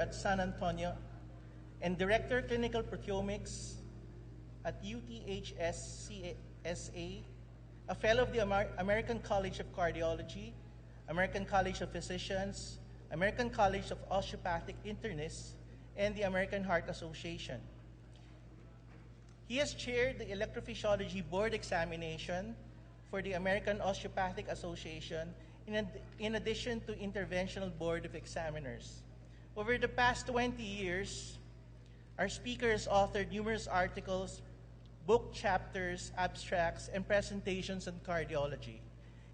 at San Antonio and Director Clinical Proteomics at UTHS-CSA, a Fellow of the American College of Cardiology, American College of Physicians, American College of Osteopathic Internists, and the American Heart Association. He has chaired the Electrophysiology Board Examination for the American Osteopathic Association, in addition to Interventional Board of Examiners. Over the past 20 years, our speaker has authored numerous articles, book chapters, abstracts, and presentations on cardiology.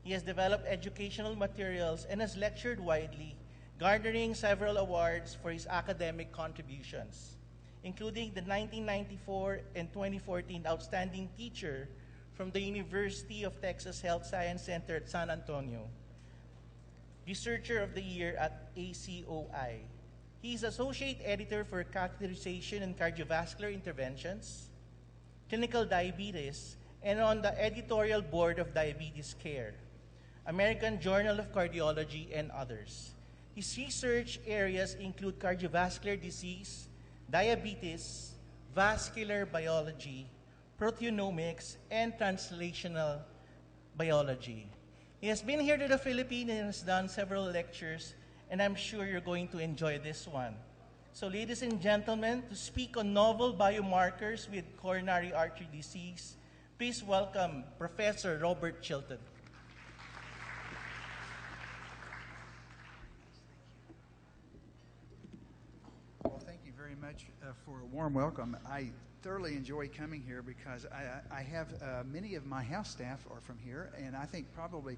He has developed educational materials and has lectured widely, garnering several awards for his academic contributions, including the 1994 and 2014 Outstanding Teacher from the University of Texas Health Science Center at San Antonio, Researcher of the Year at ACOI. He is Associate Editor for Catheterization and Cardiovascular Interventions, Clinical Diabetes, and on the editorial board of Diabetes Care, American Journal of Cardiology, and others. His research areas include cardiovascular disease, diabetes, vascular biology, proteomics, and translational biology. He has been here to the Philippines and has done several lectures, and I'm sure you're going to enjoy this one. So ladies and gentlemen, to speak on novel biomarkers with coronary artery disease, please welcome Professor Robert Chilton. Well, thank you very much for a warm welcome. I thoroughly enjoy coming here because I have many of my house staff are from here, and I think probably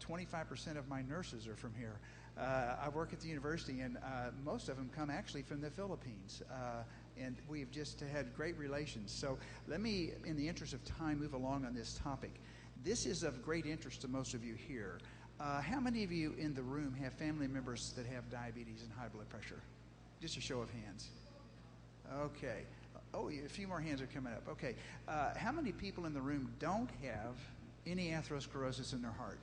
25% of my nurses are from here. I work at the university, and most of them come actually from the Philippines, and we've just had great relations. So let me, in the interest of time, move along on this topic. This is of great interest to most of you here. How many of you in the room have family members that have diabetes and high blood pressure? Just a show of hands. Okay. Oh, a few more hands are coming up. Okay. How many people in the room don't have any atherosclerosis in their heart?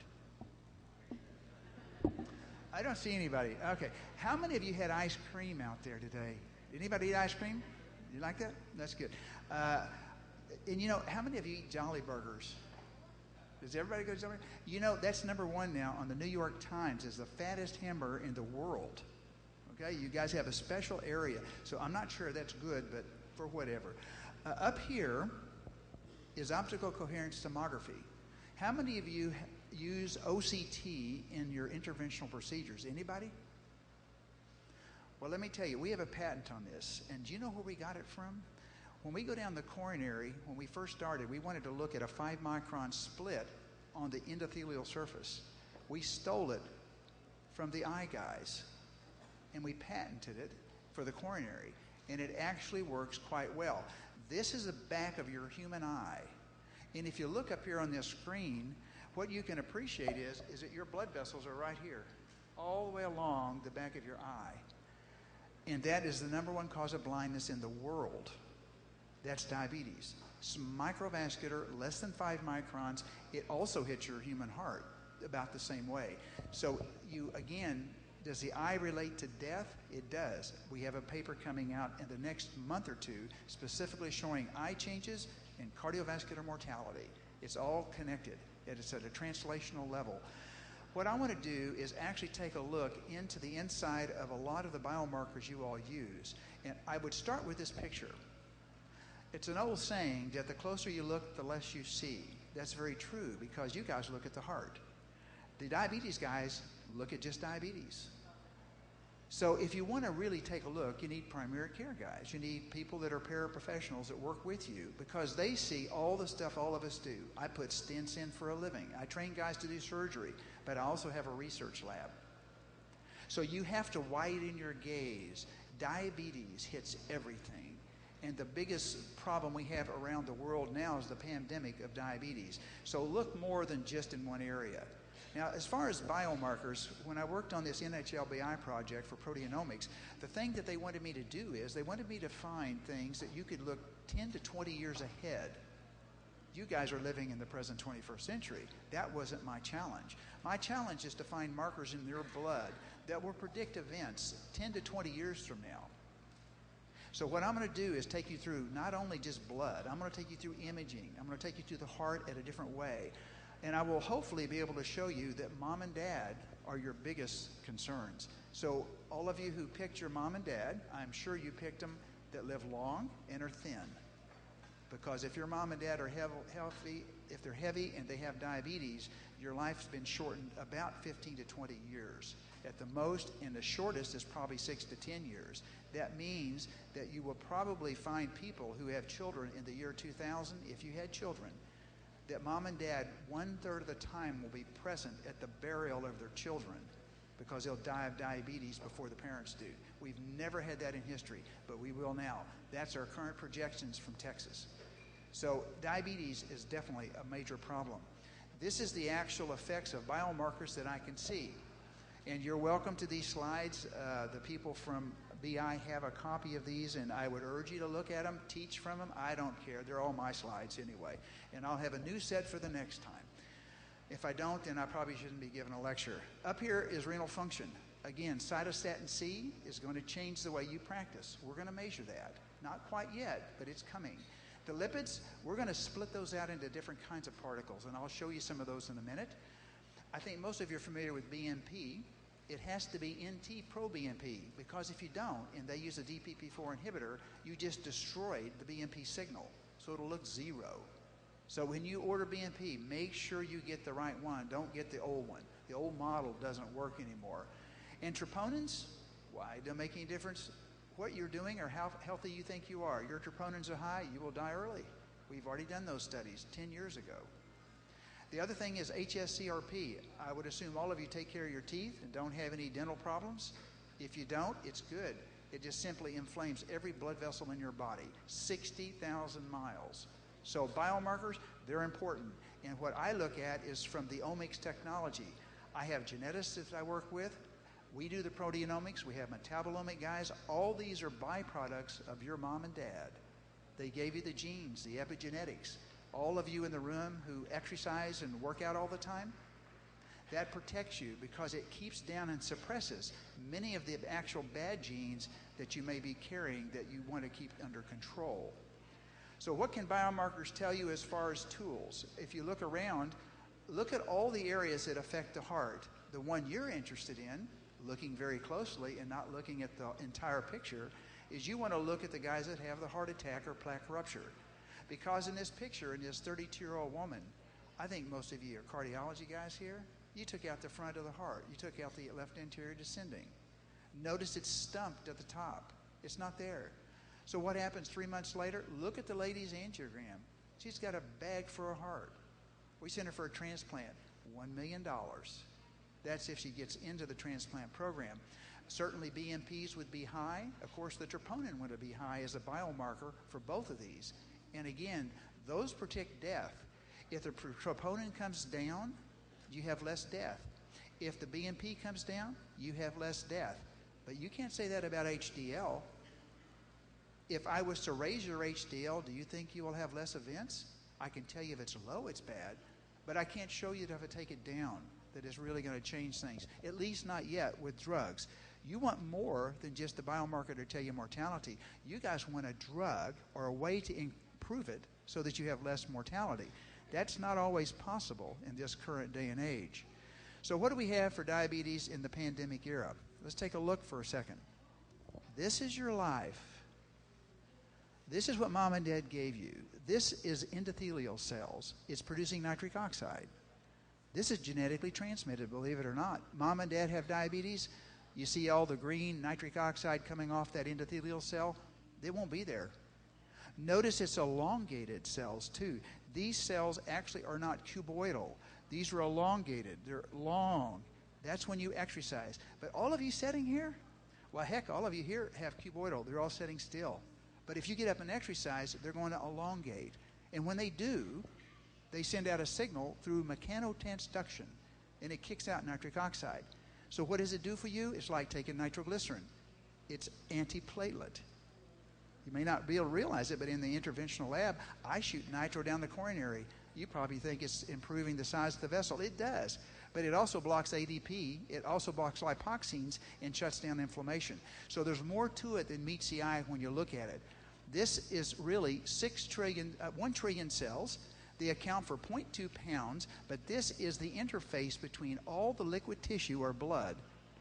I don't see anybody. Okay. How many of you had ice cream out there today? Did anybody eat ice cream? You like that? That's good. And you know, how many of you eat Jolly Burgers? Does everybody go to Jolly Burgers? You know, that's #1 now on the New York Times as the fattest hamburger in the world. Okay, you guys have a special area. So I'm not sure that's good, but for whatever. Up here is optical coherence tomography. How many of you use OCT in your interventional procedures? Anybody? Well, let me tell you, we have a patent on this. And do you know where we got it from? When we go down the coronary, when we first started, we wanted to look at a 5-micron split on the endothelial surface. We stole it from the eye guys, and we patented it for the coronary. And it actually works quite well. This is the back of your human eye. And if you look up here on this screen, what you can appreciate is that your blood vessels are right here, all the way along the back of your eye. And that is the #1 cause of blindness in the world. That's diabetes. It's microvascular, less than 5 microns. It also hits your human heart about the same way. So you, again, does the eye relate to death? It does. We have a paper coming out in the next month or two specifically showing eye changes and cardiovascular mortality. It's all connected. It's at a translational level. What I want to do is actually take a look into the inside of a lot of the biomarkers you all use. And I would start with this picture. It's an old saying that the closer you look, the less you see. That's very true because you guys look at the heart. The diabetes guys look at just diabetes. So if you want to really take a look, you need primary care guys. You need people that are paraprofessionals that work with you because they see all the stuff all of us do. I put stents in for a living. I train guys to do surgery, but I also have a research lab. So you have to widen your gaze. Diabetes hits everything. And the biggest problem we have around the world now is the pandemic of diabetes. So look more than just in one area. Now, as far as biomarkers, when I worked on this NHLBI project for proteomics, the thing that they wanted me to do is they wanted me to find things that you could look 10 to 20 years ahead. You guys are living in the present 21st century. That wasn't my challenge. My challenge is to find markers in your blood that will predict events 10 to 20 years from now. So what I'm going to do is take you through not only just blood, I'm going to take you through imaging. I'm going to take you through the heart at a different way. And I will hopefully be able to show you that mom and dad are your biggest concerns. So all of you who picked your mom and dad, I'm sure you picked them that live long and are thin. Because if your mom and dad are healthy, if they're heavy and they have diabetes, your life's been shortened about 15 to 20 years. At the most, and the shortest is probably 6 to 10 years. That means that you will probably find people who have children in the year 2000, if you had children, that mom and dad 1/3 of the time will be present at the burial of their children because they'll die of diabetes before the parents do. We've never had that in history, but we will now. That's our current projections from Texas. So diabetes is definitely a major problem. This is the actual effects of biomarkers that I can see. And you're welcome to these slides. The people from BI have a copy of these, and I would urge you to look at them, teach from them. I don't care. They're all my slides anyway. And I'll have a new set for the next time. If I don't, then I probably shouldn't be giving a lecture. Up here is renal function. Again, cytostatin C is going to change the way you practice. We're going to measure that. Not quite yet, but it's coming. The lipids, we're going to split those out into different kinds of particles, and I'll show you some of those in a minute. I think most of you are familiar with BNP. It has to be NT-proBNP, because if you don't, and they use a DPP-4 inhibitor, you just destroyed the BNP signal, so it'll look zero. So when you order BNP, make sure you get the right one. Don't get the old one. The old model doesn't work anymore. And troponins, why? It doesn't make any difference what you're doing or how healthy you think you are. Your troponins are high, you will die early. We've already done those studies 10 years ago. The other thing is HSCRP. I would assume all of you take care of your teeth and don't have any dental problems. If you don't, it's good. It just simply inflames every blood vessel in your body, 60,000 miles. So biomarkers, they're important. And what I look at is from the omics technology. I have geneticists that I work with. We do the proteomics. We have metabolomic guys. All these are byproducts of your mom and dad. They gave you the genes, the epigenetics. All of you in the room who exercise and work out all the time, that protects you because it keeps down and suppresses many of the actual bad genes that you may be carrying that you want to keep under control. So what can biomarkers tell you as far as tools? If you look around, look at all the areas that affect the heart. The one you're interested in, looking very closely and not looking at the entire picture, is you want to look at the guys that have the heart attack or plaque rupture. Because in this picture, in this 32-year-old woman, I think most of you are cardiology guys here, you took out the front of the heart. You took out the left anterior descending. Notice it's stumped at the top. It's not there. So what happens 3 months later? Look at the lady's angiogram. She's got a bag for a heart. We sent her for a transplant, $1 million. That's if she gets into the transplant program. Certainly BNPs would be high. Of course, the troponin would be high as a biomarker for both of these. And again, those predict death. If the troponin comes down, you have less death. If the BNP comes down, you have less death. But you can't say that about HDL. If I was to raise your HDL, do you think you will have less events? I can tell you if it's low, it's bad. But I can't show you that if I take it down, that it's really going to change things. At least not yet with drugs. You want more than just the biomarker to tell you mortality. You guys want a drug or a way to improve it so that you have less mortality. That's not always possible in this current day and age. So what do we have for diabetes in the pandemic era? Let's take a look for a second. This is your life. This is what mom and dad gave you. This is endothelial cells. It's producing nitric oxide. This is genetically transmitted, believe it or not. Mom and dad have diabetes. You see all the green nitric oxide coming off that endothelial cell? They won't be there. Notice it's elongated cells too. These cells actually are not cuboidal. These are elongated. They're long. That's when you exercise. But all of you sitting here, well, heck, all of you here have cuboidal. They're all sitting still. But if you get up and exercise, they're going to elongate. And when they do, they send out a signal through mechanotransduction, and it kicks out nitric oxide. So what does it do for you? It's like taking nitroglycerin. It's antiplatelet. You may not be able to realize it, but in the interventional lab, I shoot nitro down the coronary. You probably think it's improving the size of the vessel. It does. but it also blocks ADP, it also blocks lipoxines, and shuts down inflammation. So there's more to it than meets the eye when you look at it. This is really 1 trillion cells. They account for 0.2 pounds, but this is the interface between all the liquid tissue or blood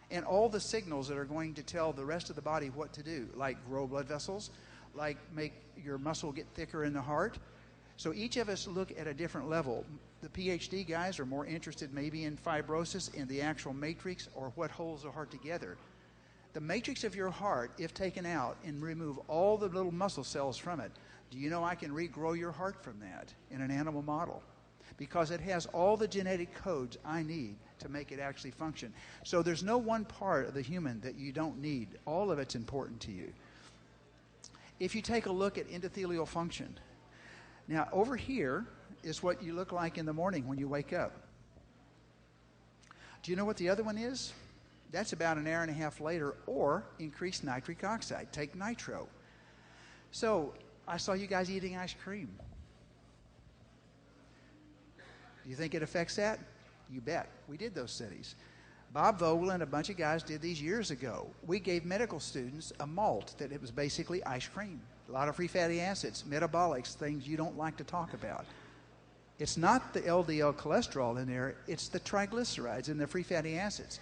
and all the signals that are going to tell the rest of the body what to do, like grow blood vessels, like make your muscle get thicker in the heart. So each of us look at a different level. The PhD guys are more interested maybe in fibrosis, in the actual matrix, or what holds the heart together. The matrix of your heart, if taken out and remove all the little muscle cells from it, do you know I can regrow your heart from that in an animal model? Because it has all the genetic codes I need to make it actually function. So there's no one part of the human that you don't need. All of it's important to you. If you take a look at endothelial function, now over here is what you look like in the morning when you wake up. Do you know what the other one is? That's about an hour and a half later, or increased nitric oxide. Take nitro. So I saw you guys eating ice cream. Do you think it affects that? You bet. We did those studies. Bob Vogel and a bunch of guys did these years ago. We gave medical students a malt that it was basically ice cream. A lot of free fatty acids, metabolics, things you don't like to talk about. It's not the LDL cholesterol in there, it's the triglycerides and the free fatty acids.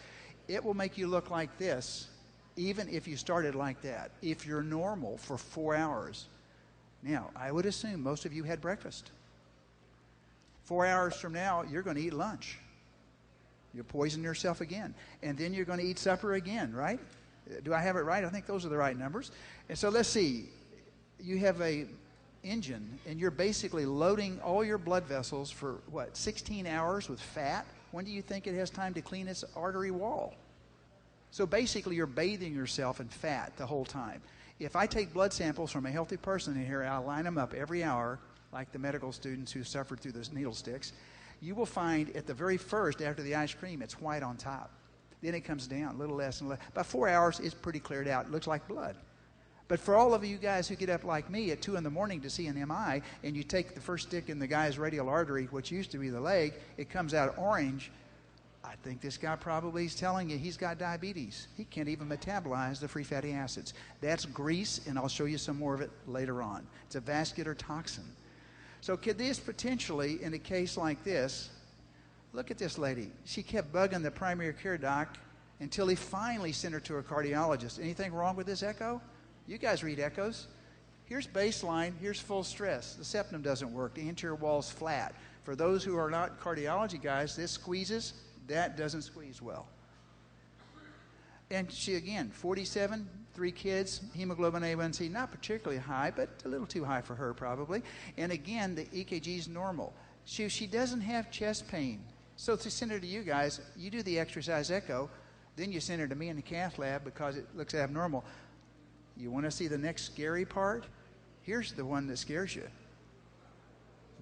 It will make you look like this, even if you started like that, if you're normal for 4 hours. Now, I would assume most of you had breakfast. 4 hours from now, you're going to eat lunch. You'll poison yourself again. And then you're going to eat supper again, right? Do I have it right? I think those are the right numbers. And so let's see. You have a engine, and you're basically loading all your blood vessels for, 16 hours with fat? When do you think it has time to clean its artery wall? So basically, you're bathing yourself in fat the whole time. If I take blood samples from a healthy person in here, I'll line them up every hour, like the medical students who suffered through those needle sticks, you will find at the very first, after the ice cream, it's white on top. Then it comes down a little less and less. By 4 hours, it's pretty cleared out. It looks like blood. But for all of you guys who get up like me at 2 in the morning to see an MI, and you take the first stick in the guy's radial artery, which used to be the leg, it comes out orange. I think this guy probably is telling you he's got diabetes. He can't even metabolize the free fatty acids. That's grease, and I'll show you some more of it later on. It's a vascular toxin. So could this potentially, in a case like this, look at this lady. She kept bugging the primary care doc until he finally sent her to a cardiologist. Anything wrong with this echo? You guys read echoes. Here's baseline, here's full stress. The septum doesn't work, the anterior wall's flat. For those who are not cardiology guys, this squeezes, that doesn't squeeze well. And she, again, 47, 3 kids, hemoglobin A1C, not particularly high, but a little too high for her probably. And again, the EKG is normal. She doesn't have chest pain. So to send her to you guys, you do the exercise echo, then you send her to me in the cath lab because it looks abnormal. You want to see the next scary part? Here's the one that scares you.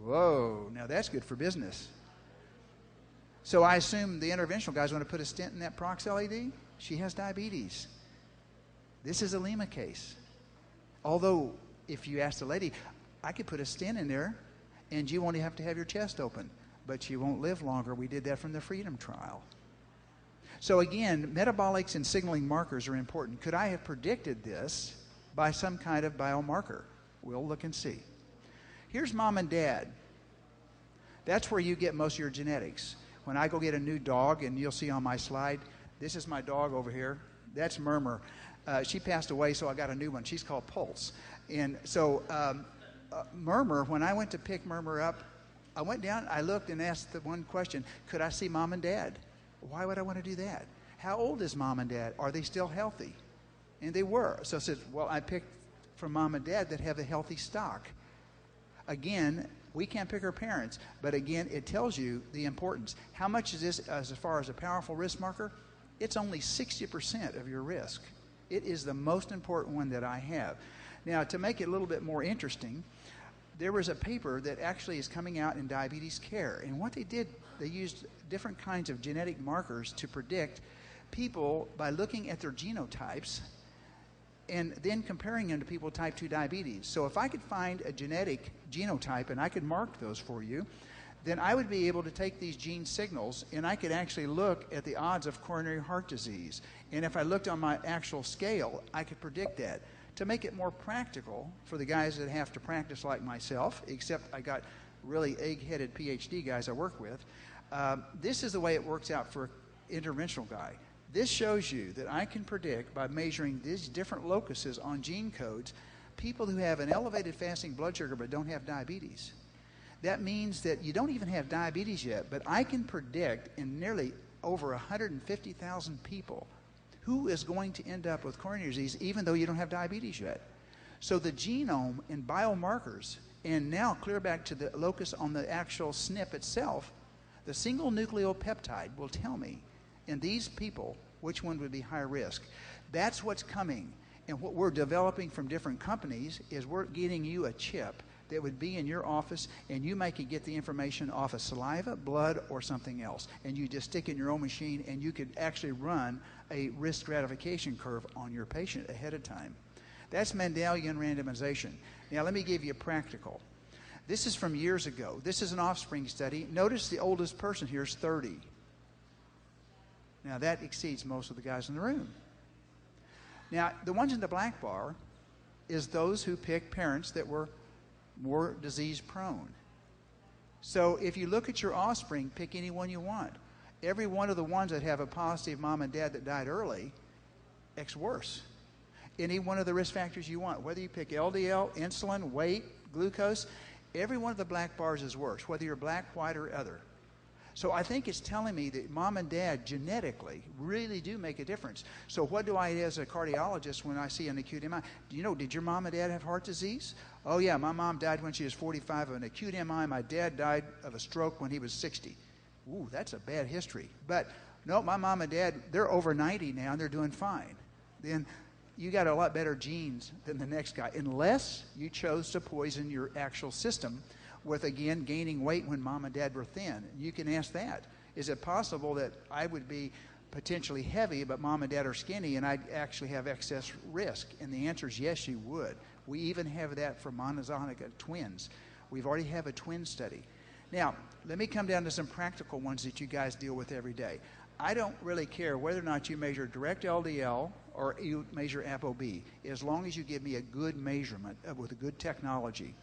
Whoa, now that's good for business. So I assume the interventional guys want to put a stent in that Prox LED. She has diabetes. This is a Lima case. Although, if you ask the lady, I could put a stent in there and you won't have to have your chest open, but you won't live longer. We did that from the Freedom Trial. So again, metabolics and signaling markers are important. Could I have predicted this by some kind of biomarker? We'll look and see. Here's mom and dad. That's where you get most of your genetics. When I go get a new dog, and you'll see on my slide, this is my dog over here. That's Murmur. She passed away, so I got a new one. She's called Pulse. And so Murmur, when I went to pick Murmur up, I went down, I looked and asked the one question, could I see mom and dad? Why would I want to do that? How old is mom and dad? Are they still healthy? And they were. So I said, well, I picked from mom and dad that have a healthy stock. Again, we can't pick our parents, but again, it tells you the importance. How much is this as far as a powerful risk marker? It's only 60% of your risk. It is the most important one that I have. Now, to make it a little bit more interesting, there was a paper that actually is coming out in diabetes care. And what they did, they used different kinds of genetic markers to predict people by looking at their genotypes and then comparing them to people with type 2 diabetes. So if I could find a genetic genotype and I could mark those for you, then I would be able to take these gene signals and I could actually look at the odds of coronary heart disease. And if I looked on my actual scale, I could predict that. To make it more practical for the guys that have to practice like myself, except I got really egg-headed PhD guys I work with, this is the way it works out for an interventional guy. This shows you that I can predict by measuring these different locuses on gene codes people who have an elevated fasting blood sugar but don't have diabetes. That means that you don't even have diabetes yet, but I can predict in nearly over 150,000 people who is going to end up with coronary disease even though you don't have diabetes yet. So the genome and biomarkers, and now clear back to the locus on the actual SNP itself, the single nucleopeptide will tell me in these people which one would be high risk. That's what's coming. And what we're developing from different companies is we're getting you a chip that would be in your office, and you might could get the information off of saliva, blood, or something else. And you just stick in your own machine, and you could actually run a risk stratification curve on your patient ahead of time. That's Mendelian randomization. Now, let me give you a practical. This is from years ago. This is an offspring study. Notice the oldest person here is 30. Now, that exceeds most of the guys in the room. Now, the ones in the black bar is those who picked parents that were more disease prone. So if you look at your offspring, pick any one you want. Every one of the ones that have a positive mom and dad that died early, X worse. Any one of the risk factors you want, whether you pick LDL, insulin, weight, glucose, every one of the black bars is worse, whether you're black, white, or other. So I think it's telling me that mom and dad genetically really do make a difference. So what do I, as a cardiologist, when I see an acute MI, do you know, did your mom and dad have heart disease? Oh yeah, my mom died when she was 45 of an acute MI. My dad died of a stroke when he was 60. Ooh, that's a bad history. But no, my mom and dad, they're over 90 now and they're doing fine. Then you got a lot better genes than the next guy, unless you chose to poison your actual system with, again, gaining weight when mom and dad were thin. You can ask that. Is it possible that I would be potentially heavy, but mom and dad are skinny, and I'd actually have excess risk? And the answer is yes, you would. We even have that for monozygotic twins. We've already have a twin study. Now, let me come down to some practical ones that you guys deal with every day. I don't really care whether or not you measure direct LDL or you measure ApoB, as long as you give me a good measurement with a good technology.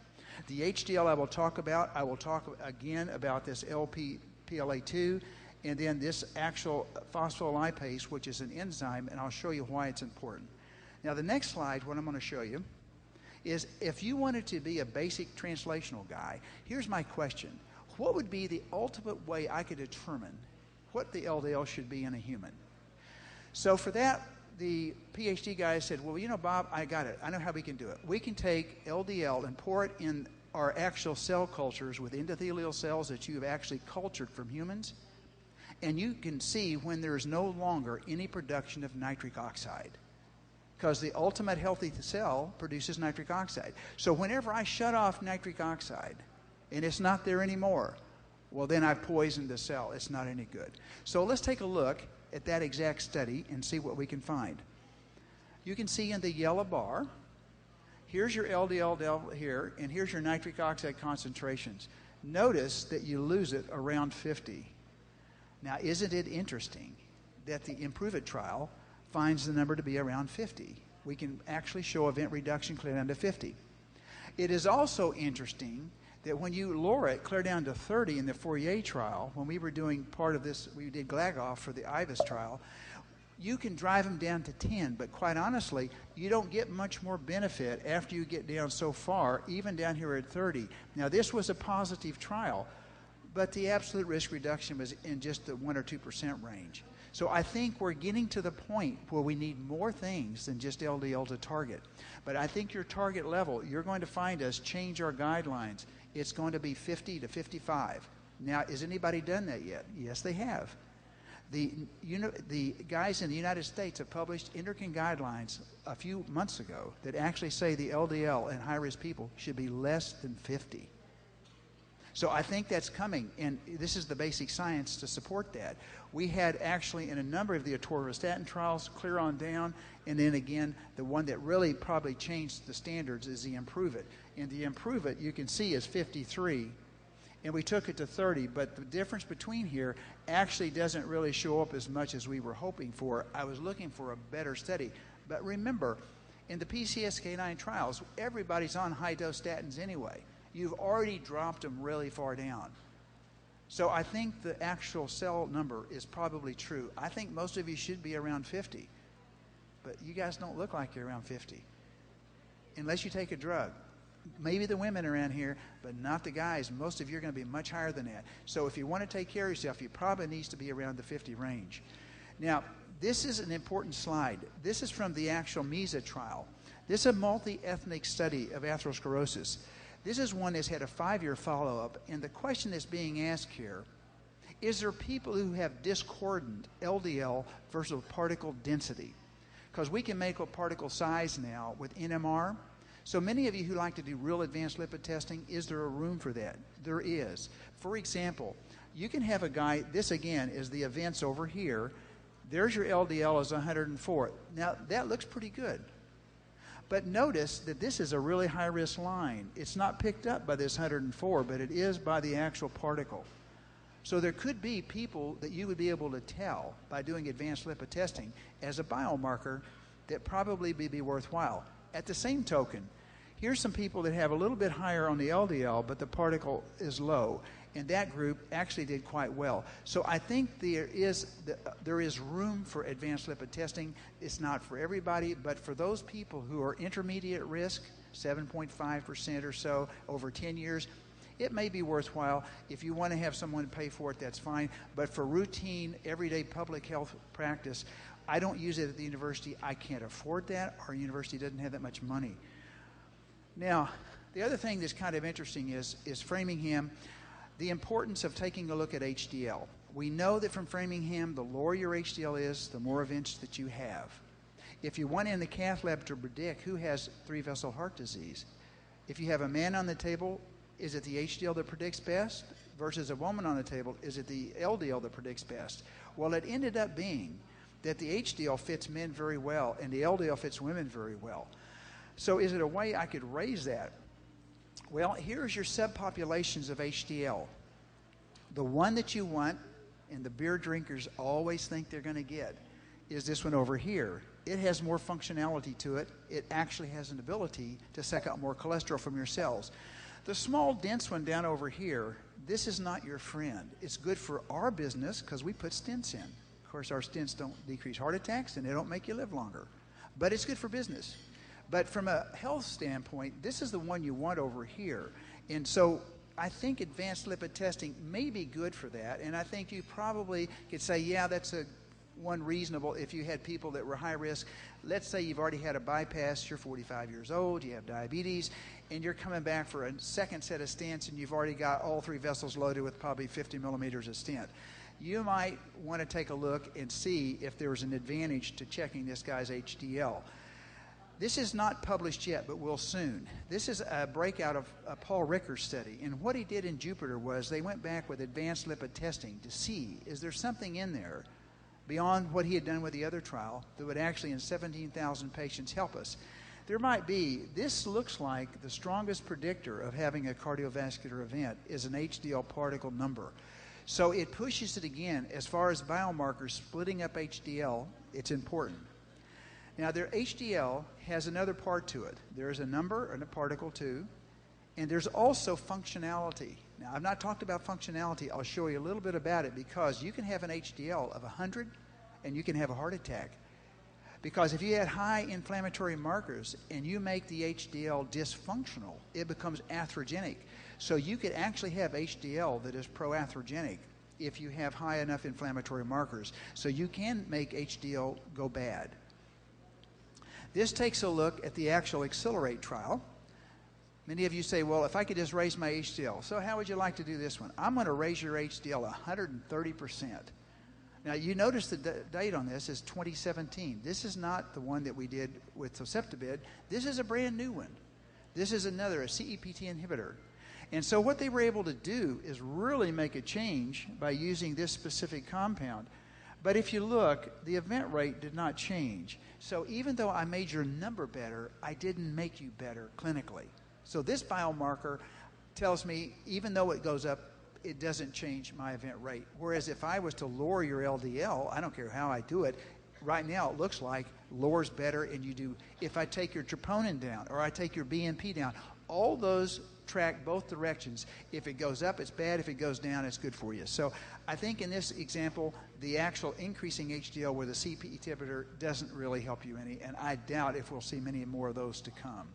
The HDL I will talk about. I will talk again about this LPPLA2 and then this actual phospholipase, which is an enzyme, and I'll show you why it's important. Now, the next slide, what I'm going to show you, is if you wanted to be a basic translational guy, here's my question. What would be the ultimate way I could determine what the LDL should be in a human? So for that, the PhD guy said, well, you know, Bob, I got it. I know how we can do it. We can take LDL and pour it in our actual cell cultures with endothelial cells that you have actually cultured from humans, and you can see when there is no longer any production of nitric oxide, because the ultimate healthy cell produces nitric oxide. So whenever I shut off nitric oxide and it's not there anymore, well, then I've poisoned the cell. It's not any good. So let's take a look at that exact study and see what we can find. You can see in the yellow bar, here's your LDL here, and here's your nitric oxide concentrations. Notice that you lose it around 50. Now, isn't it interesting that the Improve It trial finds the number to be around 50? We can actually show event reduction clear down to 50. It is also interesting that when you lower it clear down to 30 in the Fourier trial, when we were doing part of this, we did Glagoff for the IVUS trial, you can drive them down to 10, but quite honestly, you don't get much more benefit after you get down so far, even down here at 30. Now, this was a positive trial, but the absolute risk reduction was in just the 1 or 2% range. So I think we're getting to the point where we need more things than just LDL to target. But I think your target level, you're going to find us change our guidelines. It's going to be 50 to 55. Now, has anybody done that yet? Yes, they have. The guys in the United States have published endocrine guidelines a few months ago that actually say the LDL in high-risk people should be less than 50. So I think that's coming, and this is the basic science to support that. We had actually in a number of the atorvastatin trials clear on down, and then again, the one that really probably changed the standards is the Improve It. And the Improve It, you can see, is 53. and we took it to 30, but the difference between here actually doesn't really show up as much as we were hoping for. I was looking for a better study. But remember, in the PCSK9 trials, everybody's on high-dose statins anyway. You've already dropped them really far down. So I think the actual cell number is probably true. I think most of you should be around 50. But you guys don't look like you're around 50. Unless you take a drug. Maybe the women around here, but not the guys. Most of you are going to be much higher than that. So if you want to take care of yourself, you probably need to be around the 50 range. Now, this is an important slide. This is from the actual MESA trial. This is a multi-ethnic study of atherosclerosis. This is one that's had a 5-year follow-up, and the question that's being asked here, is there people who have discordant LDL versus particle density? Because we can make a particle size now with NMR. So many of you who like to do real advanced lipid testing, is there a room for that? There is. For example, you can have a guy, this again is the events over here. There's your LDL as 104. Now, that looks pretty good. But notice that this is a really high-risk line. It's not picked up by this 104, but it is by the actual particle. So there could be people that you would be able to tell by doing advanced lipid testing as a biomarker that probably would be worthwhile. At the same token, here's some people that have a little bit higher on the LDL, but the particle is low. And that group actually did quite well. So I think there is room for advanced lipid testing. It's not for everybody, but for those people who are intermediate risk, 7.5% or so over 10 years, it may be worthwhile. If you want to have someone pay for it, that's fine. But for routine, everyday public health practice, I don't use it at the university. I can't afford that. Our university doesn't have that much money. Now, the other thing that's kind of interesting is Framingham. The importance of taking a look at HDL. We know that from Framingham, the lower your HDL is, the more events that you have. If you went in the cath lab to predict who has 3-vessel heart disease, if you have a man on the table, is it the HDL that predicts best? Versus a woman on the table, is it the LDL that predicts best? Well, it ended up being that the HDL fits men very well and the LDL fits women very well. So is it a way I could raise that? Well, here's your subpopulations of HDL. The one that you want, and the beer drinkers always think they're going to get, is this one over here. It has more functionality to it. It actually has an ability to suck out more cholesterol from your cells. The small, dense one down over here, this is not your friend. It's good for our business because we put stents in. Of course, our stents don't decrease heart attacks, and they don't make you live longer. But it's good for business. But from a health standpoint, this is the one you want over here. And so I think advanced lipid testing may be good for that. And I think you probably could say, yeah, that's one reasonable if you had people that were high risk. Let's say you've already had a bypass, you're 45 years old, you have diabetes, and you're coming back for a second set of stents, and you've already got all 3 vessels loaded with probably 50 millimeters of stent. You might want to take a look and see if there was an advantage to checking this guy's HDL. This is not published yet, but will soon. This is a breakout of Paul Ricker's study. And what he did in Jupiter was they went back with advanced lipid testing to see, is there something in there beyond what he had done with the other trial that would actually, in 17,000 patients, help us? There might be. This looks like the strongest predictor of having a cardiovascular event is an HDL particle number. So it pushes it again. As far as biomarkers, splitting up HDL, it's important. Now, their HDL has another part to it. There's a number and a particle too, and there's also functionality. Now, I've not talked about functionality. I'll show you a little bit about it because you can have an HDL of 100 and you can have a heart attack. Because if you had high inflammatory markers and you make the HDL dysfunctional, it becomes atherogenic. So you could actually have HDL that is proatherogenic if you have high enough inflammatory markers. So you can make HDL go bad. This takes a look at the actual Accelerate trial. Many of you say, well, if I could just raise my HDL. So how would you like to do this one? I'm going to raise your HDL 130%. Now, you notice the date on this is 2017. This is not the one that we did with Toseptibid. This is a brand new one. This is a CEPT inhibitor. And so what they were able to do is really make a change by using this specific compound. But if you look, the event rate did not change. So even though I made your number better, I didn't make you better clinically. So this biomarker tells me even though it goes up, it doesn't change my event rate. Whereas if I was to lower your LDL, I don't care how I do it, right now it looks like lower's better, and you do, if I take your troponin down or I take your BNP down, all those track both directions. If it goes up, it's bad. If it goes down, it's good for you. So I think in this example, the actual increasing HDL with a CP inhibitor doesn't really help you any, and I doubt if we'll see many more of those to come.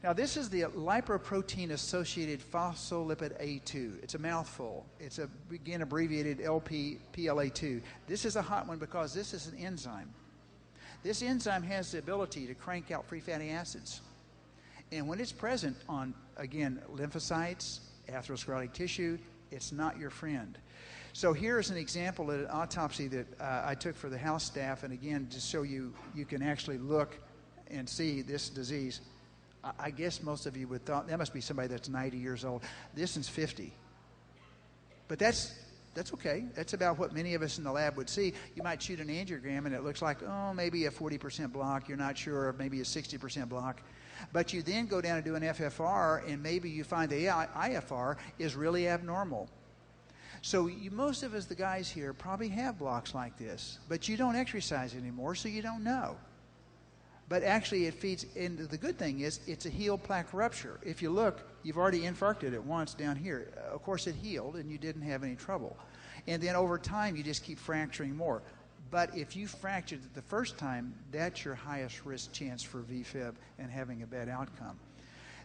Now, this is the lipoprotein-associated phospholipid A2. It's a mouthful. It's, again, abbreviated LPPLA2. This is a hot one because this is an enzyme. This enzyme has the ability to crank out free fatty acids. And when it's present on, again, lymphocytes, atherosclerotic tissue, it's not your friend. So here's an example of an autopsy that I took for the house staff, and again, just so you can actually look and see this disease. I guess most of you would thought that must be somebody that's 90 years old. This one's 50. But that's okay. That's about what many of us in the lab would see. You might shoot an angiogram and it looks like, oh, maybe a 40% block. You're not sure, maybe a 60% block. But you then go down and do an FFR, and maybe you find the IFR is really abnormal. So most of us, the guys here, probably have blocks like this, but you don't exercise anymore, so you don't know. But actually it feeds, and the good thing is it's a healed plaque rupture. If you look, you've already infarcted it once down here. Of course it healed and you didn't have any trouble. And then over time you just keep fracturing more. But if you fractured it the first time, that's your highest risk chance for VFib and having a bad outcome.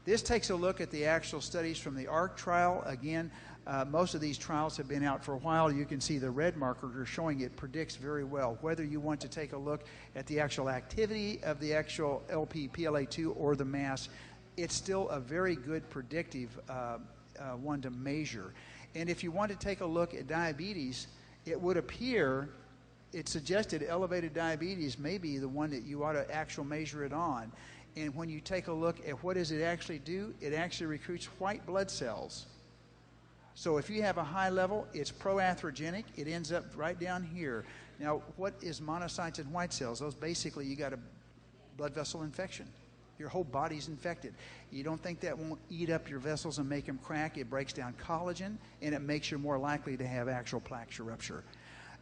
This takes a look at the actual studies from the ARC trial. Again, most of these trials have been out for a while. You can see the red markers are showing it predicts very well. Whether you want to take a look at the actual activity of the actual LP-PLA2 or the mass, it's still a very good predictive one to measure. And if you want to take a look at diabetes, it would appear, it suggested elevated diabetes may be the one that you ought to actually measure it on. And when you take a look at what does it actually do, it actually recruits white blood cells. So if you have a high level, it's proatherogenic. It ends up right down here. Now, what is monocytes and white cells? Those basically, you got a blood vessel infection. Your whole body's infected. You don't think that won't eat up your vessels and make them crack. It breaks down collagen, and it makes you more likely to have actual plaque rupture.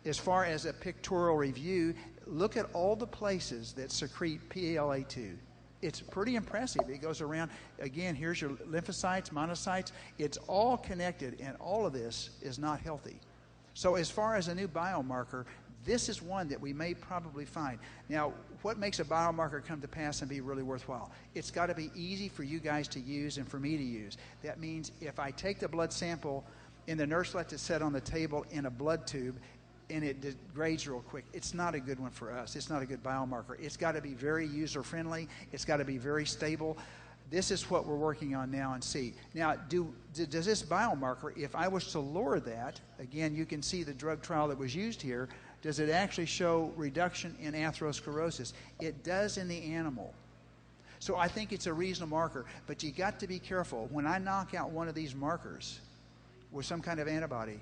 As far as a pictorial review, look at all the places that secrete PLA2. It's pretty impressive. It goes around, again, here's your lymphocytes, monocytes. It's all connected, and all of this is not healthy. So as far as a new biomarker, this is one that we may probably find. Now, what makes a biomarker come to pass and be really worthwhile? It's got to be easy for you guys to use and for me to use. That means if I take the blood sample and the nurse lets it set on the table in a blood tube, and it degrades real quick, it's not a good one for us. It's not a good biomarker. It's got to be very user-friendly. It's got to be very stable. This is what we're working on now and see. Now, does this biomarker, if I was to lower that, again, you can see the drug trial that was used here, does it actually show reduction in atherosclerosis? It does in the animal. So I think it's a reasonable marker, but you got to be careful. When I knock out one of these markers with some kind of antibody,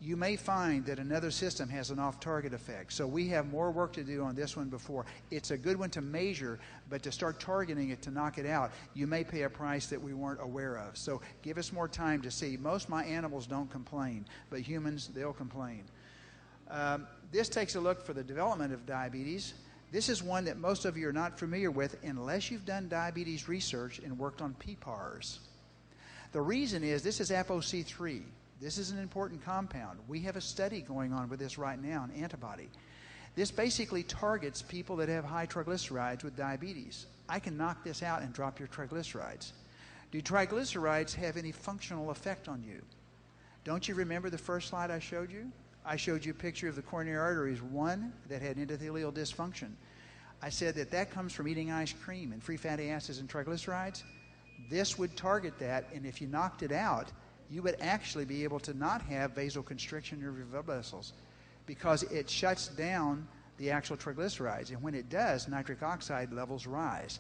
you may find that another system has an off-target effect. So we have more work to do on this one before. It's a good one to measure, but to start targeting it to knock it out, you may pay a price that we weren't aware of. So give us more time to see. Most of my animals don't complain, but humans, they'll complain. This takes a look for the development of diabetes. This is one that most of you are not familiar with unless you've done diabetes research and worked on PPARs. The reason is this is ApoC3. This is an important compound. We have a study going on with this right now, an antibody. This basically targets people that have high triglycerides with diabetes. I can knock this out and drop your triglycerides. Do triglycerides have any functional effect on you? Don't you remember the first slide I showed you? I showed you a picture of the coronary arteries, one that had endothelial dysfunction. I said that comes from eating ice cream and free fatty acids and triglycerides. This would target that, and if you knocked it out, you would actually be able to not have vasoconstriction of your blood vessels because it shuts down the actual triglycerides. And when it does, nitric oxide levels rise.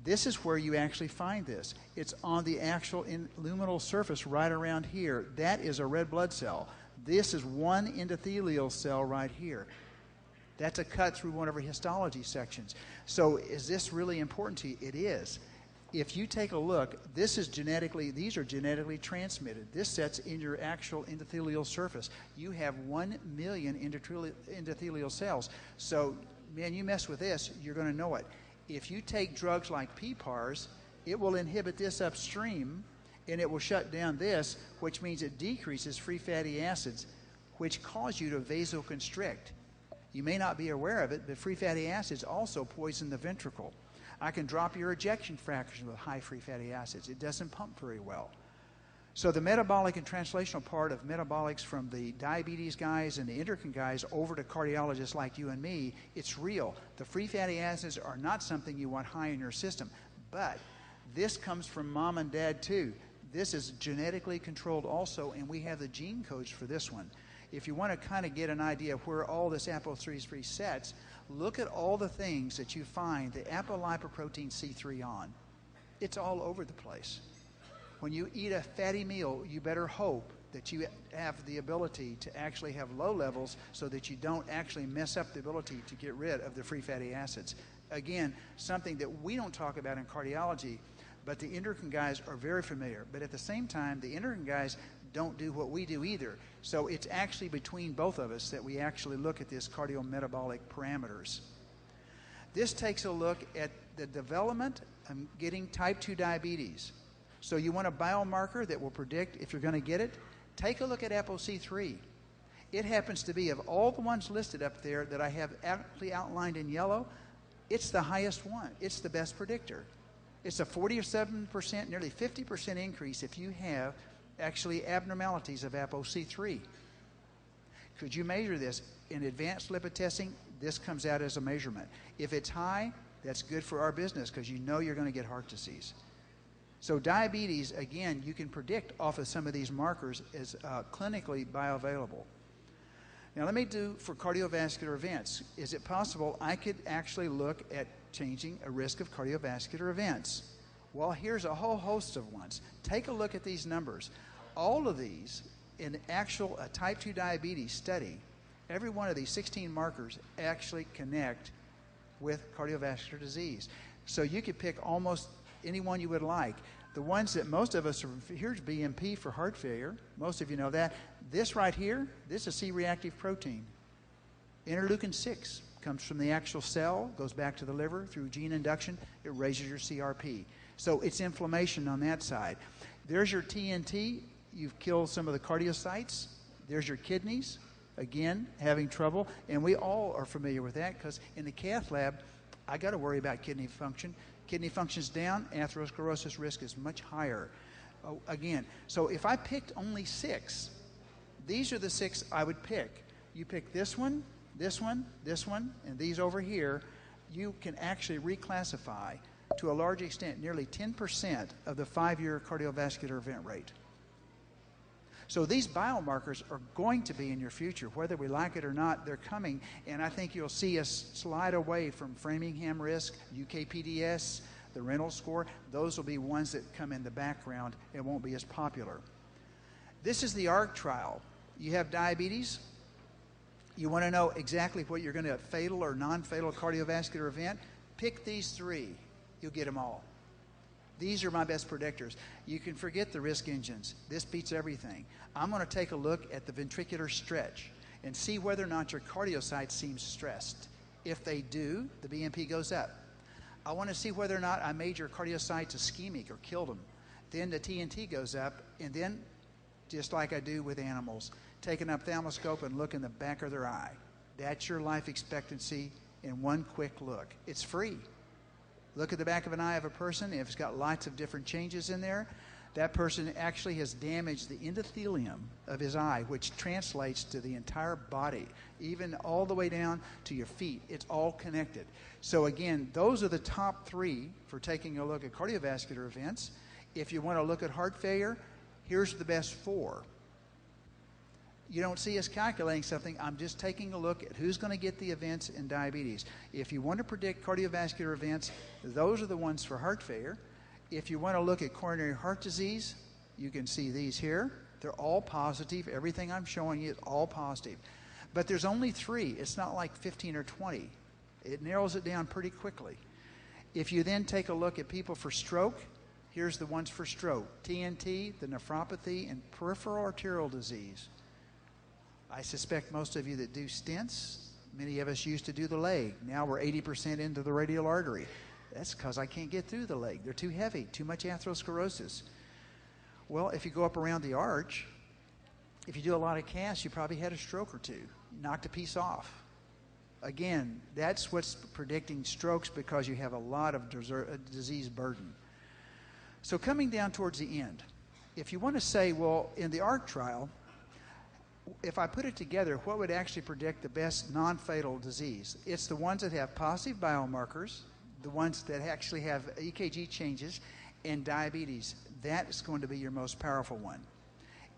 This is where you actually find this. It's on the actual luminal surface right around here. That is a red blood cell. This is one endothelial cell right here. That's a cut through one of our histology sections. So is this really important to you? It is. if you take a look, these are genetically transmitted. This sets in your actual endothelial surface. You have 1 million endothelial cells. So, man, you mess with this, you're going to know it. If you take drugs like PPARs, it will inhibit this upstream, and it will shut down this, which means it decreases free fatty acids, which cause you to vasoconstrict. You may not be aware of it, but free fatty acids also poison the ventricle. I can drop your ejection fraction with high free fatty acids. It doesn't pump very well. So the metabolic and translational part of metabolics from the diabetes guys and the endocrine guys over to cardiologists like you and me, it's real. The free fatty acids are not something you want high in your system, but this comes from mom and dad too. This is genetically controlled also, and we have the gene codes for this one. If you want to kind of get an idea of where all this ApoC3 sets, look at all the things that you find the apolipoprotein C3 on. It's all over the place. When you eat a fatty meal, you better hope that you have the ability to actually have low levels so that you don't actually mess up the ability to get rid of the free fatty acids. Again, something that we don't talk about in cardiology, but the endocrine guys are very familiar. But at the same time, the endocrine guys don't do what we do either. So it's actually between both of us that we actually look at this cardiometabolic parameters. This takes a look at the development of getting type 2 diabetes. So you want a biomarker that will predict if you're going to get it? Take a look at ApoC3. It happens to be, of all the ones listed up there that I have aptly outlined in yellow, it's the highest one. It's the best predictor. It's a 47%, nearly 50% increase if you have actually abnormalities of ApoC3. Could you measure this? In advanced lipid testing, this comes out as a measurement. If it's high, that's good for our business because you know you're going to get heart disease. So diabetes, again, you can predict off of some of these markers as clinically bioavailable. Now let me do for cardiovascular events. Is it possible I could actually look at changing a risk of cardiovascular events? Well, here's a whole host of ones. Take a look at these numbers. All of these, in actual type 2 diabetes study, every one of these 16 markers actually connect with cardiovascular disease. So you could pick almost any one you would like. The ones that most of us are, here's BMP for heart failure. Most of you know that. This right here, this is C-reactive protein. Interleukin 6 comes from the actual cell, goes back to the liver through gene induction. It raises your CRP. So it's inflammation on that side. There's your TNT. You've killed some of the cardiocytes. There's your kidneys, again, having trouble. And we all are familiar with that because in the cath lab, I got to worry about kidney function. Kidney function's down, atherosclerosis risk is much higher. Again, so if I picked only 6, these are the 6 I would pick. You pick this one, this one, this one, and these over here, you can actually reclassify to a large extent, nearly 10% of the 5-year cardiovascular event rate. So these biomarkers are going to be in your future. Whether we like it or not, they're coming. And I think you'll see us slide away from Framingham risk, UKPDS, the Reynolds score. Those will be ones that come in the background and won't be as popular. This is the ARC trial. You have diabetes. You want to know exactly what you're going to have, fatal or non-fatal cardiovascular event. Pick these 3. You'll get them all. These are my best predictors. You can forget the risk engines. This beats everything. I'm going to take a look at the ventricular stretch and see whether or not your cardiocytes seem stressed. If they do, the BNP goes up. I want to see whether or not I made your cardiocytes ischemic or killed them. Then the TNT goes up, and then, just like I do with animals, take an ophthalmoscope and look in the back of their eye. That's your life expectancy in one quick look. It's free. Look at the back of an eye of a person. If it's got lots of different changes in there, that person actually has damaged the endothelium of his eye, which translates to the entire body, even all the way down to your feet. It's all connected. So again, those are the top 3 for taking a look at cardiovascular events. If you want to look at heart failure, here's the best 4. You don't see us calculating something. I'm just taking a look at who's going to get the events in diabetes. If you want to predict cardiovascular events, those are the ones for heart failure. If you want to look at coronary heart disease, you can see these here. They're all positive. Everything I'm showing you is all positive. But there's only 3. It's not like 15 or 20. It narrows it down pretty quickly. If you then take a look at people for stroke, here's the ones for stroke: TNT, the nephropathy, and peripheral arterial disease. I suspect most of you that do stents, many of us used to do the leg. Now we're 80% into the radial artery. That's because I can't get through the leg. They're too heavy, too much atherosclerosis. Well, if you go up around the arch, if you do a lot of casts, you probably had a stroke or two. Knocked a piece off. Again, that's what's predicting strokes, because you have a lot of disease burden. So coming down towards the end, if you want to say, well, in the ARC trial, if I put it together, what would actually predict the best non-fatal disease? It's the ones that have positive biomarkers, the ones that actually have EKG changes, and diabetes. That is going to be your most powerful one.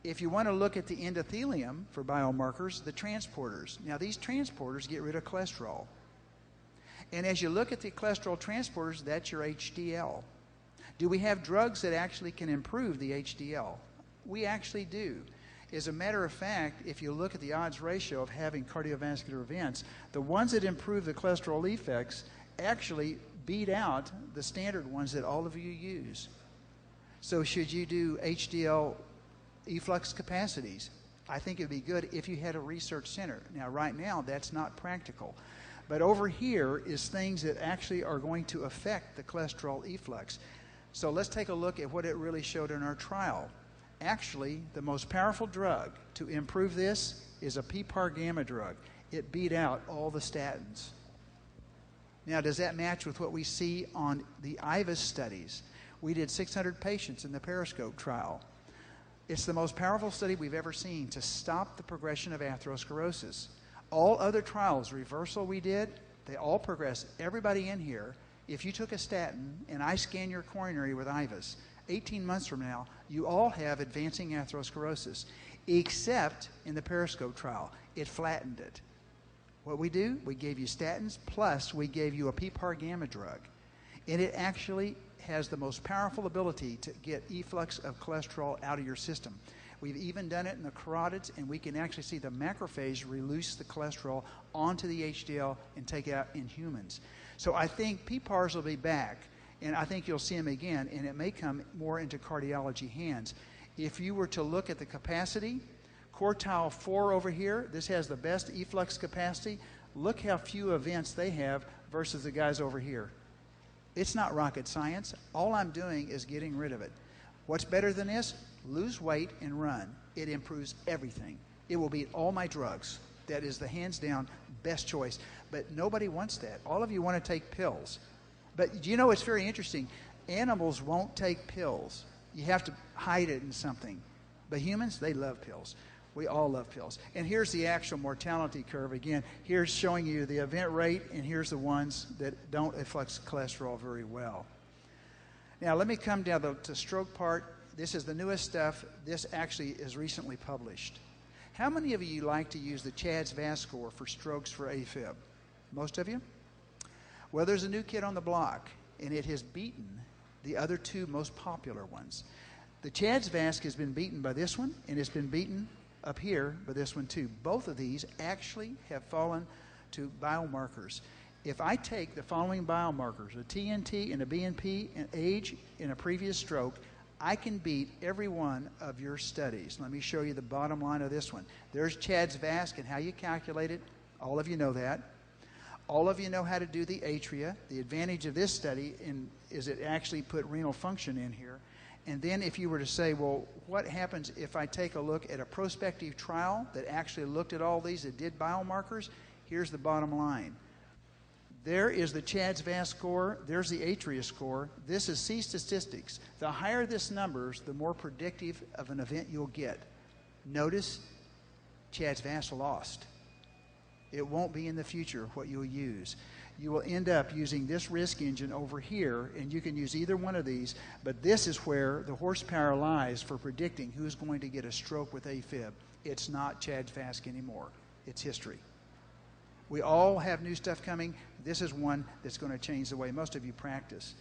If you want to look at the endothelium for biomarkers, the transporters. Now, these transporters get rid of cholesterol. And as you look at the cholesterol transporters, that's your HDL. Do we have drugs that actually can improve the HDL? We actually do. As a matter of fact, if you look at the odds ratio of having cardiovascular events, the ones that improve the cholesterol effects actually beat out the standard ones that all of you use. So should you do HDL efflux capacities? I think it would be good if you had a research center. Now, right now, that's not practical. But over here is things that actually are going to affect the cholesterol efflux. So let's take a look at what it really showed in our trial. Actually, the most powerful drug to improve this is a PPAR gamma drug. It beat out all the statins. Now, does that match with what we see on the IVUS studies? We did 600 patients in the Periscope trial. It's the most powerful study we've ever seen to stop the progression of atherosclerosis. All other trials, reversal we did, they all progressed. Everybody in here, if you took a statin and I scan your coronary with IVUS, 18 months from now, you all have advancing atherosclerosis, except in the Periscope trial. It flattened it. What we do, we gave you statins, plus we gave you a PPAR gamma drug. And it actually has the most powerful ability to get efflux of cholesterol out of your system. We've even done it in the carotids, and we can actually see the macrophage release the cholesterol onto the HDL and take it out in humans. So I think PPARs will be back. And I think you'll see them again, and it may come more into cardiology hands. If you were to look at the capacity, quartile 4 over here, this has the best efflux capacity. Look how few events they have versus the guys over here. It's not rocket science. All I'm doing is getting rid of it. What's better than this? Lose weight and run. It improves everything. It will beat all my drugs. That is the hands down best choice. But nobody wants that. All of you want to take pills. But you know, it's very interesting. Animals won't take pills. You have to hide it in something. But humans, they love pills. We all love pills. And here's the actual mortality curve. Again, here's showing you the event rate, and here's the ones that don't efflux cholesterol very well. Now, let me come down to the stroke part. This is the newest stuff. This actually is recently published. How many of you like to use the CHADS-VAS score for strokes for AFib? Most of you? Well, there's a new kid on the block, and it has beaten the other two most popular ones. The CHADS-VAS has been beaten by this one, and it's been beaten up here by this one too. Both of these actually have fallen to biomarkers. If I take the following biomarkers, a TNT and a BNP and age in a previous stroke, I can beat every one of your studies. Let me show you the bottom line of this one. There's CHADS-VAS and how you calculate it. All of you know that. All of you know how to do the atria. The advantage of this study is it actually put renal function in here. And then if you were to say, well, what happens if I take a look at a prospective trial that actually looked at all these that did biomarkers? Here's the bottom line. There is the CHADS-VAS score. There's the atria score. This is C statistics. The higher this numbers, the more predictive of an event you'll get. Notice CHADS-VAS lost. It won't be in the future what you'll use. You will end up using this risk engine over here, and you can use either one of these, but this is where the horsepower lies for predicting who's going to get a stroke with AFib. It's not CHADS-VAS anymore. It's history. We all have new stuff coming. This is one that's going to change the way most of you practice.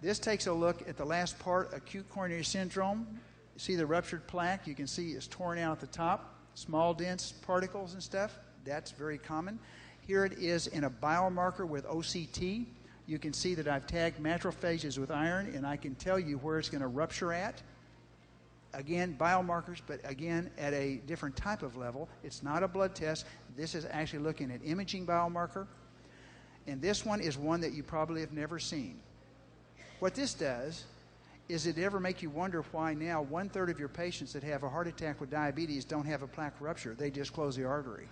This takes a look at the last part, acute coronary syndrome. You see the ruptured plaque? You can see it's torn out at the top, small dense particles and stuff. That's very common. Here it is in a biomarker with OCT. You can see that I've tagged macrophages with iron, and I can tell you where it's going to rupture at. Again, biomarkers, but again, at a different type of level. It's not a blood test. This is actually looking at imaging biomarker. And this one is one that you probably have never seen. What this does is it ever make you wonder why now 1/3 of your patients that have a heart attack with diabetes don't have a plaque rupture. They just close the artery.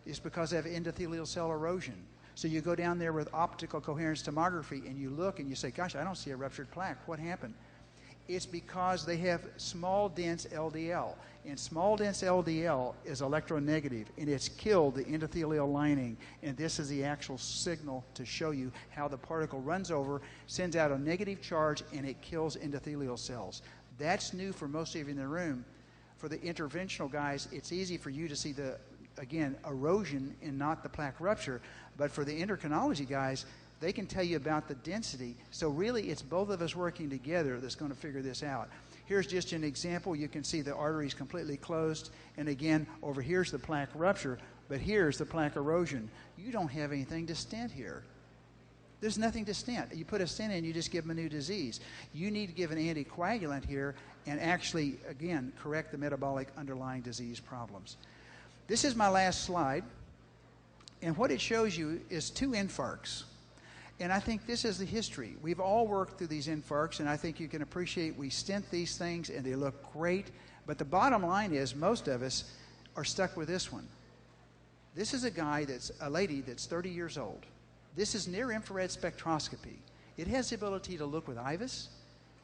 It's because they have endothelial cell erosion. So you go down there with optical coherence tomography and you look and you say, gosh, I don't see a ruptured plaque. What happened? It's because they have small dense LDL. And small dense LDL is electronegative, and it's killed the endothelial lining. And this is the actual signal to show you how the particle runs over, sends out a negative charge, and it kills endothelial cells. That's new for most of you in the room. For the interventional guys, it's easy for you to see the, again, erosion and not the plaque rupture. But for the endocrinology guys, they can tell you about the density. So really, it's both of us working together that's going to figure this out. Here's just an example. You can see the artery is completely closed. And again, over here's the plaque rupture, but here's the plaque erosion. You don't have anything to stent here. There's nothing to stent. You put a stent in, you just give them a new disease. You need to give an anticoagulant here and actually, again, correct the metabolic underlying disease problems. This is my last slide. And what it shows you is 2 infarcts. And I think this is the history. We've all worked through these infarcts, and I think you can appreciate we stent these things, and they look great. But the bottom line is most of us are stuck with this one. This is a lady that's 30 years old. This is near-infrared spectroscopy. It has the ability to look with IVUS.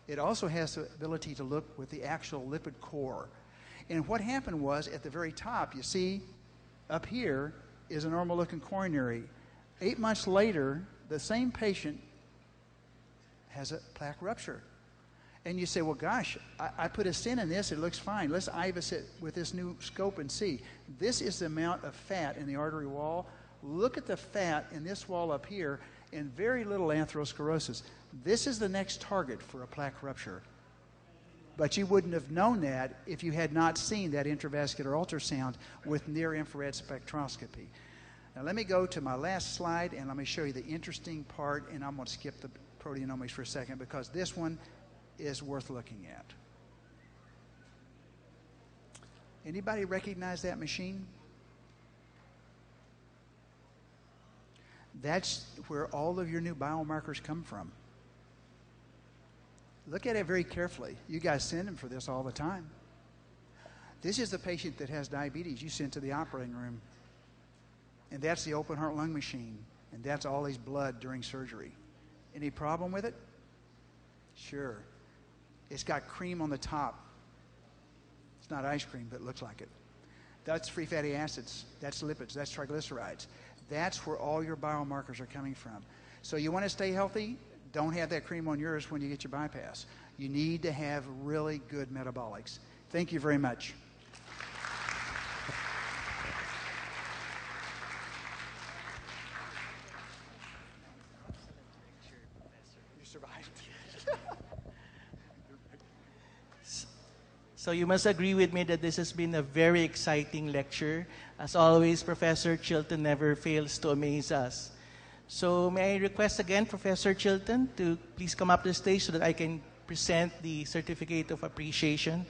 It also has the ability to look with the actual lipid core. And what happened was, at the very top, you see up here is a normal-looking coronary. 8 months later, the same patient has a plaque rupture. And you say, well, gosh, I put a stent in this, it looks fine. Let's IVUS it with this new scope and see. This is the amount of fat in the artery wall. Look at the fat in this wall up here, and very little atherosclerosis. This is the next target for a plaque rupture. But you wouldn't have known that if you had not seen that intravascular ultrasound with near-infrared spectroscopy. Now let me go to my last slide, and let me show you the interesting part, and I'm going to skip the proteomics for a second because this one is worth looking at. Anybody recognize that machine? That's where all of your new biomarkers come from. Look at it very carefully. You guys send them for this all the time. This is the patient that has diabetes you sent to the operating room. And that's the open heart lung machine. And that's all his blood during surgery. Any problem with it? Sure. It's got cream on the top. It's not ice cream, but it looks like it. That's free fatty acids. That's lipids. That's triglycerides. That's where all your biomarkers are coming from. So you want to stay healthy? Don't have that cream on yours when you get your bypass. You need to have really good metabolics. Thank you very much. You survived. So you must agree with me that this has been a very exciting lecture. As always, Professor Chilton never fails to amaze us. So may I request again, Professor Chilton, to please come up to the stage so that I can present the Certificate of Appreciation.